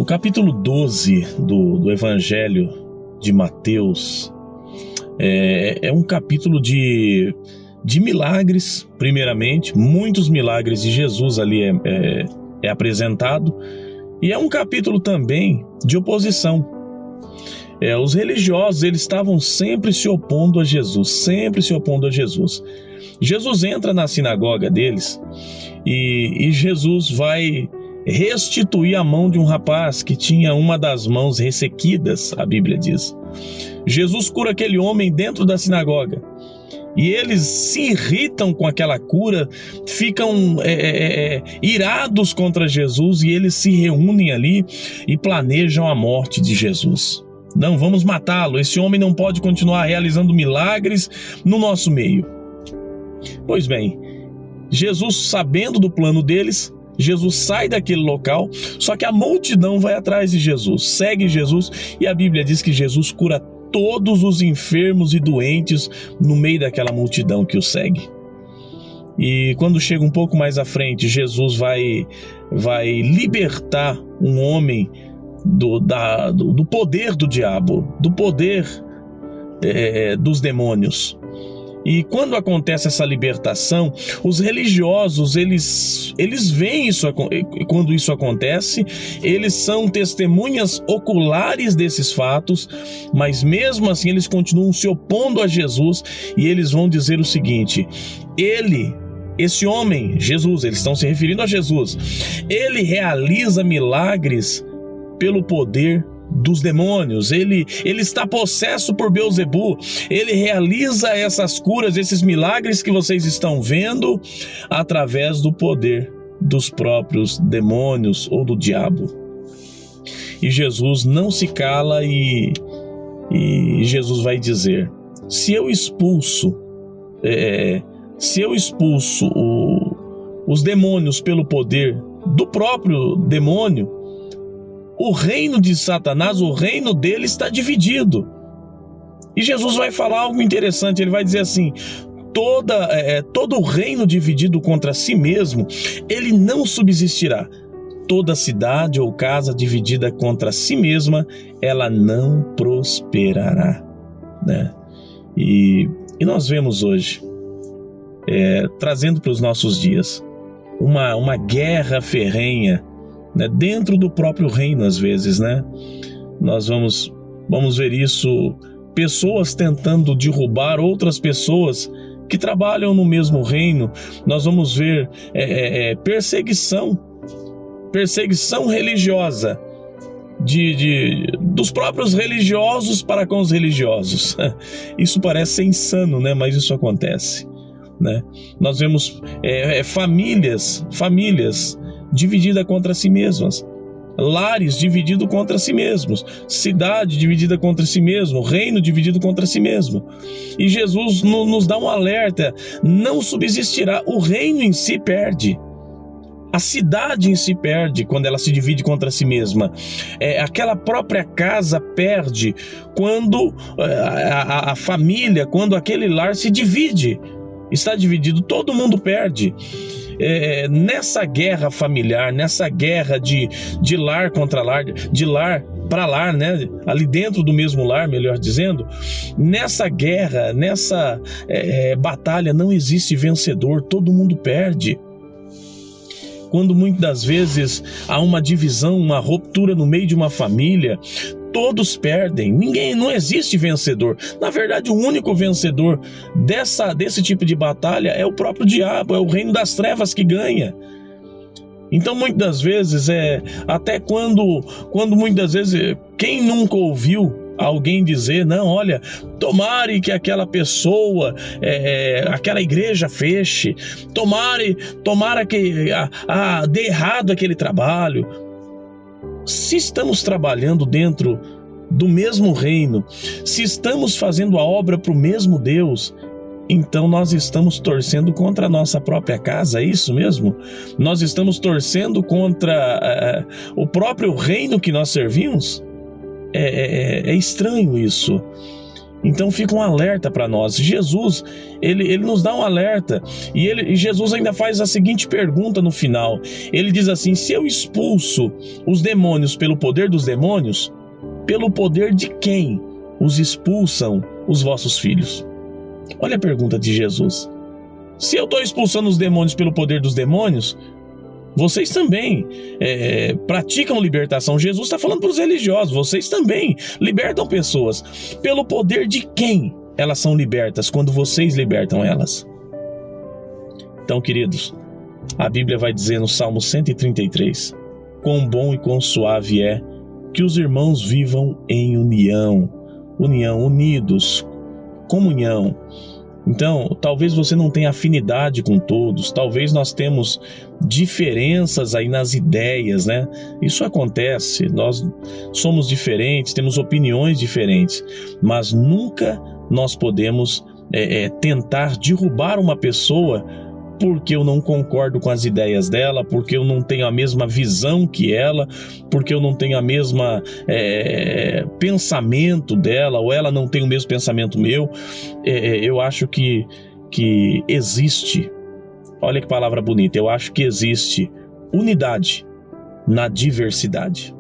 capítulo 12 do Evangelho de Mateus é um capítulo de milagres, primeiramente, muitos milagres de Jesus ali é apresentado, e é um capítulo também de oposição. Os religiosos, eles estavam sempre se opondo a Jesus, Jesus entra na sinagoga deles e Jesus vai restituir a mão de um rapaz que tinha uma das mãos ressequidas, a Bíblia diz. Jesus cura aquele homem dentro da sinagoga e eles se irritam com aquela cura, ficam irados contra Jesus e eles se reúnem ali e planejam a morte de Jesus. Não, vamos matá-lo, esse homem não pode continuar realizando milagres no nosso meio. Pois bem, Jesus, sabendo do plano deles, Jesus sai daquele local, só que a multidão vai atrás de Jesus, segue Jesus, e a Bíblia diz que Jesus cura todos os enfermos e doentes no meio daquela multidão que o segue. E quando chega um pouco mais à frente, Jesus vai libertar um homem do poder do diabo, do poder dos demônios. E quando acontece essa libertação, os religiosos, eles veem isso. Quando isso acontece, eles são testemunhas oculares desses fatos, mas mesmo assim eles continuam se opondo a Jesus e eles vão dizer o seguinte: esse homem, Jesus, eles estão se referindo a Jesus, ele realiza milagres pelo poder dos demônios, ele está possesso por Beelzebu, ele realiza essas curas, esses milagres que vocês estão vendo através do poder dos próprios demônios ou do diabo. E Jesus não se cala e Jesus vai dizer: se eu expulso os demônios pelo poder do próprio demônio, o reino de Satanás, o reino dele está dividido. E Jesus vai falar algo interessante, ele vai dizer assim: todo reino dividido contra si mesmo, ele não subsistirá. Toda cidade ou casa dividida contra si mesma, ela não prosperará, né? E nós vemos hoje, trazendo para os nossos dias, uma guerra ferrenha, né, dentro do próprio reino, às vezes, né? Nós vamos ver isso, pessoas tentando derrubar outras pessoas que trabalham no mesmo reino. Nós vamos ver perseguição religiosa dos próprios religiosos para com os religiosos. Isso parece ser insano, né? Mas isso acontece, né? Nós vemos famílias dividida contra si mesmas, lares divididos contra si mesmos, cidade dividida contra si mesmo, reino dividido contra si mesmo. E Jesus nos dá um alerta: não subsistirá, o reino em si perde, a cidade em si perde quando ela se divide contra si mesma, aquela própria casa perde quando a família, quando aquele lar se divide, está dividido, todo mundo perde. Nessa guerra familiar, nessa guerra de lar contra lar, de lar para lar, né? Ali dentro do mesmo lar, melhor dizendo, nessa guerra, nessa batalha não existe vencedor, todo mundo perde. Quando muitas das vezes há uma divisão, uma ruptura no meio de uma família, todos perdem, não existe vencedor. Na verdade, o único vencedor desse tipo de batalha é o próprio diabo, é o reino das trevas que ganha. Então, muitas das vezes, até quando muitas vezes, quem nunca ouviu alguém dizer: não, olha, tomare que aquela pessoa, aquela igreja feche, tomara que dê errado aquele trabalho. Se estamos trabalhando dentro do mesmo reino, se estamos fazendo a obra para o mesmo Deus, então nós estamos torcendo contra a nossa própria casa, é isso mesmo? Nós estamos torcendo contra o próprio reino que nós servimos? É estranho isso. Então fica um alerta para nós. Jesus, ele nos dá um alerta, e Jesus ainda faz a seguinte pergunta no final. Ele diz assim: se eu expulso os demônios pelo poder dos demônios, pelo poder de quem os expulsam os vossos filhos? Olha a pergunta de Jesus. Se eu estou expulsando os demônios pelo poder dos demônios, vocês também praticam libertação. Jesus está falando para os religiosos, vocês também libertam pessoas. Pelo poder de quem elas são libertas quando vocês libertam elas? Então, queridos, a Bíblia vai dizer no Salmo 133: quão bom e quão suave é que os irmãos vivam em união, unidos, comunhão. Então, talvez você não tenha afinidade com todos, talvez nós temos diferenças aí nas ideias, né? Isso acontece, nós somos diferentes, temos opiniões diferentes, mas nunca nós podemos tentar derrubar uma pessoa porque eu não concordo com as ideias dela, porque eu não tenho a mesma visão que ela, porque eu não tenho a mesma pensamento dela, ou ela não tem o mesmo pensamento meu. Eu acho que existe, olha que palavra bonita, eu acho que existe unidade na diversidade.